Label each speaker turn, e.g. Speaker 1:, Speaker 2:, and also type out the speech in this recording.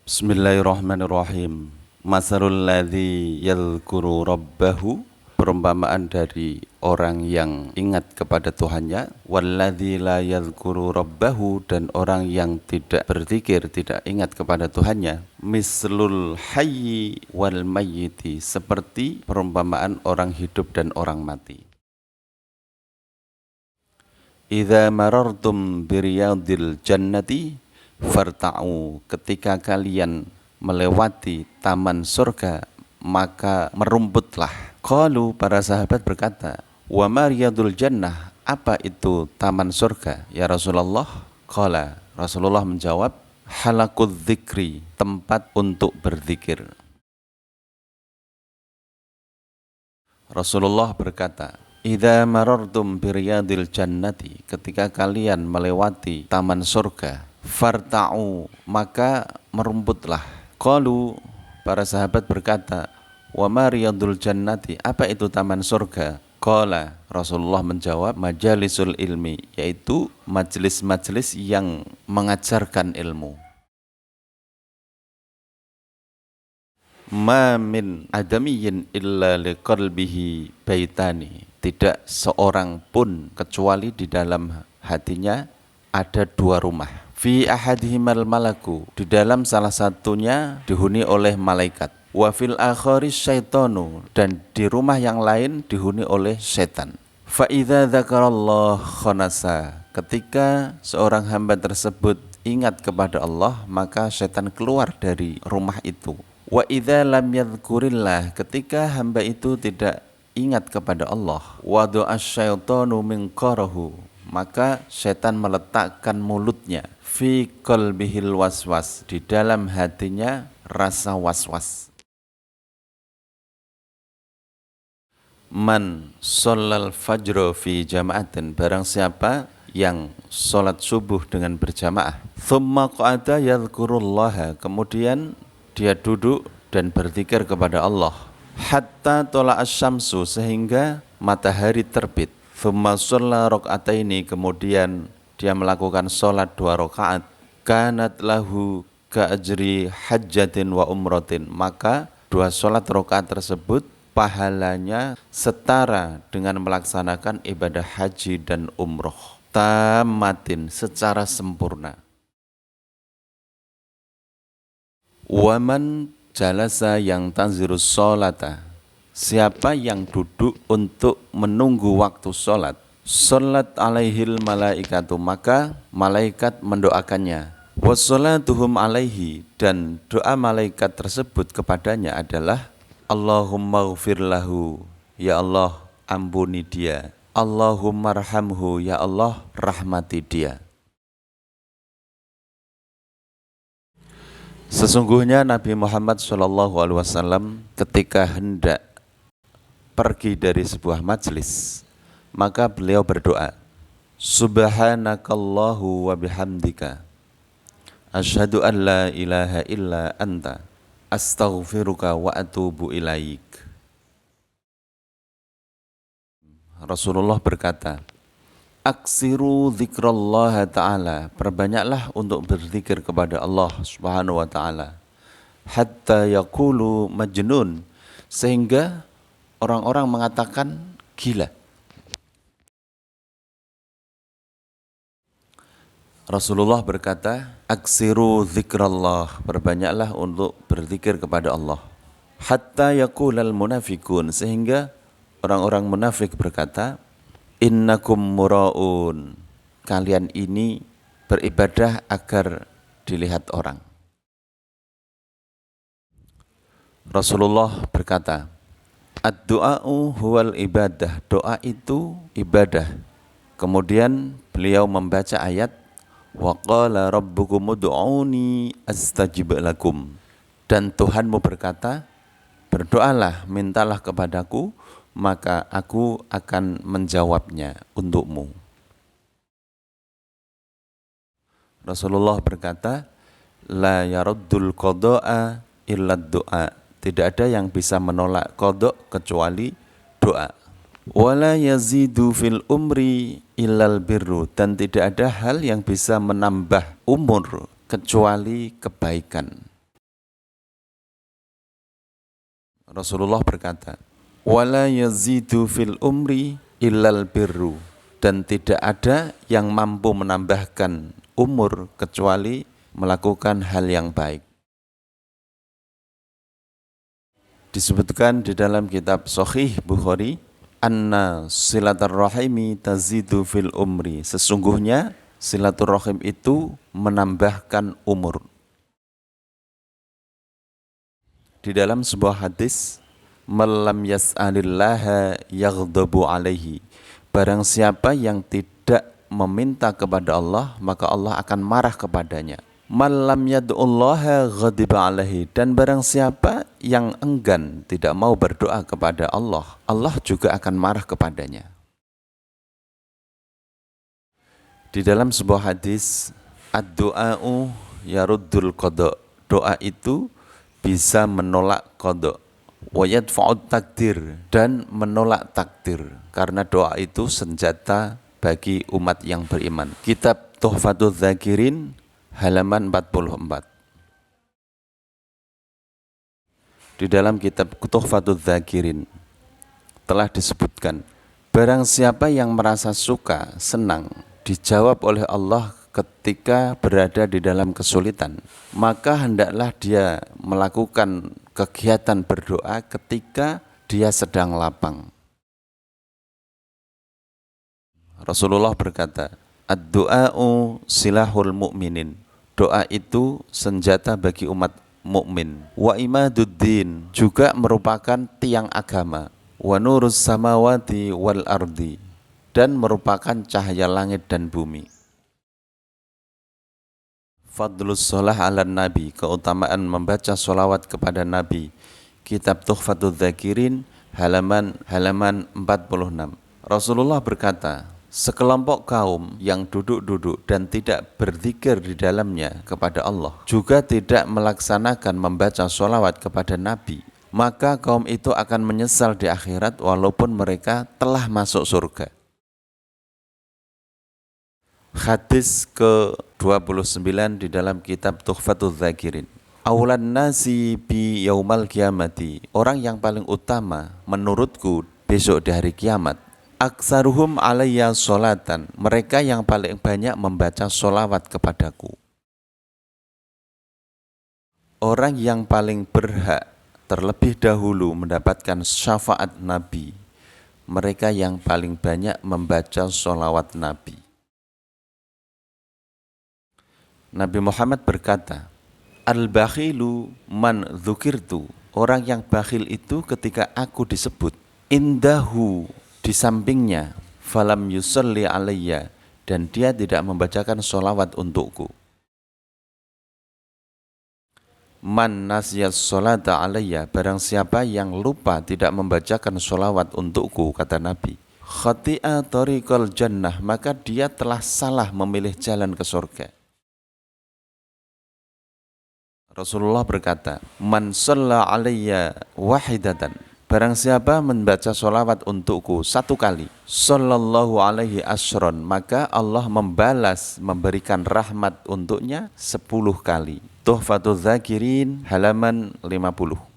Speaker 1: Bismillahirrahmanirrahim. Masalul ladzi yadhkuru rabbahu, perumpamaan dari orang yang ingat kepada Tuhannya, walladzi la yadhkuru rabbahu, dan orang yang tidak berzikir, tidak ingat kepada Tuhannya, mislul hayyi wal mayyiti, seperti perumpamaan orang hidup dan orang mati. Idza marartum biriyadil jannati farta'u, ketika kalian melewati taman surga maka merumputlah. Qalu, para sahabat berkata, wa ma riyadul jannah, apa itu taman surga ya Rasulullah? Qala, Rasulullah menjawab, halaqudz dzikri, tempat untuk berzikir. Rasulullah berkata, idza marartum biriyadil jannati, ketika kalian melewati taman surga, farta'u, maka merumputlah. Qalu, para sahabat berkata, wa ma riyadul jannati, apa itu taman surga? Qala, Rasulullah menjawab, majalisul ilmi, yaitu majelis-majelis yang mengajarkan ilmu. Ma min adamiyyin illa liqalbihi baitani, tidak seorang pun kecuali di dalam hatinya ada dua rumah. Fi ahadihimal malaku, di dalam salah satunya dihuni oleh malaikat. Wa fil akhari syaitanu, dan di rumah yang lain dihuni oleh setan. Fa idza dzakarallah khanasa, ketika seorang hamba tersebut ingat kepada Allah, maka setan keluar dari rumah itu. Wa idza lam yadhkurillah, ketika hamba itu tidak ingat kepada Allah, wada'a syaitanu min qarahu, maka setan meletakkan mulutnya, fi qalbihil waswas, di dalam hatinya rasa waswas. Man shallal fajr fi jama'atin, barang siapa yang sholat subuh dengan berjamaah, thumma qa'ada yadhkurullaha, kemudian dia duduk dan berzikir kepada Allah, hatta tola'as syamsu, sehingga matahari terbit. Thumma shalla raq'ataini, kemudian dia melakukan sholat 2 rakaat, kanat lahu ka'ajri hajjatin wa umratin, maka 2 sholat rakaat tersebut pahalanya setara dengan melaksanakan ibadah haji dan umroh, tamatin, secara sempurna. Waman jalasa yang tanzirus sholata, siapa yang duduk untuk menunggu waktu sholat, sholat alaihil malaikatu, maka malaikat mendoakannya. Wassolatuhum alaihi, dan doa malaikat tersebut kepadanya adalah, Allahumma ghfir lahu, ya Allah ampuni dia. Allahumma arhamhu, ya Allah rahmati dia. Sesungguhnya Nabi Muhammad SAW ketika hendak pergi dari sebuah majelis, maka beliau berdoa, subhanakallahu wa bihamdika, asyhadu an la ilaha illa anta, astaghfiruka wa atubu ilaik. Rasulullah berkata, aksiru dzikrallah ta'ala, perbanyaklah untuk berzikir kepada Allah subhanahu wa ta'ala, hatta yaqulu majnun, sehingga orang-orang mengatakan gila. Rasulullah berkata, aksiru dzikrallah, perbanyaklah untuk berzikir kepada Allah, hatta yaqulal munafikun, sehingga orang-orang munafik berkata, innakum mura'un, kalian ini beribadah agar dilihat orang. Rasulullah berkata, ad-du'a'u huwal ibadah, doa itu ibadah. Kemudian beliau membaca ayat, wa qala rabbukum ud'uni astajib lakum, dan Tuhanmu berkata, berdoalah, mintalah kepadaku, maka aku akan menjawabnya untukmu. Rasulullah berkata, la yaraddul qada'a illa du'a, tidak ada yang bisa menolak qada kecuali doa. Wala yazidu fil umri illal birru, dan tidak ada hal yang bisa menambah umur kecuali kebaikan. Rasulullah berkata, wala yazidu fil umri illal birru, dan tidak ada yang mampu menambahkan umur kecuali melakukan hal yang baik. Disebutkan di dalam kitab Sahih Bukhari, anna silaturrahimi tazidu fil umri, sesungguhnya silaturrahim itu menambahkan umur. Di dalam sebuah hadis, malam yas'alillaha yaghdabu alaihi, barang siapa yang tidak meminta kepada Allah, maka Allah akan marah kepadanya. Malam yad'ullaha ghadiba alaihi, dan barang siapa yang enggan tidak mau berdoa kepada Allah, Allah juga akan marah kepadanya. Di dalam sebuah hadis, ad-du'a'u yaruddul qada, doa itu bisa menolak qada, wa yadfa'ut takdir, dan menolak takdir, karena doa itu senjata bagi umat yang beriman. Kitab Tuhfatul Dzakirin halaman 44. Di dalam kitab Tuhfatul Dzakirin telah disebutkan, barang siapa yang merasa suka, senang dijawab oleh Allah ketika berada di dalam kesulitan, maka hendaklah dia melakukan kegiatan berdoa ketika dia sedang lapang. Rasulullah berkata, ad-du'a'u silahul mu'minin, doa itu senjata bagi umat mukmin. Wa imaduddin, juga merupakan tiang agama. Wa nurus samawati wal ardi, dan merupakan cahaya langit dan bumi. Fadlus sholah ala nabi, keutamaan membaca sholawat kepada Nabi. Kitab Tuhfatul Dzakirin halaman 46. Rasulullah berkata, sekelompok kaum yang duduk-duduk dan tidak berzikir di dalamnya kepada Allah, juga tidak melaksanakan membaca sholawat kepada Nabi, maka kaum itu akan menyesal di akhirat walaupun mereka telah masuk surga. Hadis ke-29 di dalam kitab Tuhfatul Dzakirin. Aulan nasi bi yaumal kiamati, orang yang paling utama menurutku besok di hari kiamat, aksaruhum alayya sholatan, mereka yang paling banyak membaca sholawat kepadaku. Orang yang paling berhak terlebih dahulu mendapatkan syafaat Nabi, mereka yang paling banyak membaca sholawat Nabi. Nabi Muhammad berkata, al-bakhilu man dzukirtu, orang yang bakhil itu ketika aku disebut, indahu, di sampingnya, falam yusalli alayya, dan dia tidak membacakan sholawat untukku. Man nasiyas sholata alayya, barang siapa yang lupa tidak membacakan sholawat untukku, kata Nabi, khati'a tariqal jannah, maka dia telah salah memilih jalan ke surga. Rasulullah berkata, man shalla alayya wahidatan, barang siapa membaca sholawat untukku satu kali, sallallahu alaihi asyron, maka Allah membalas, memberikan rahmat untuknya 10 kali. Tuhfatul Dzakirin halaman 50.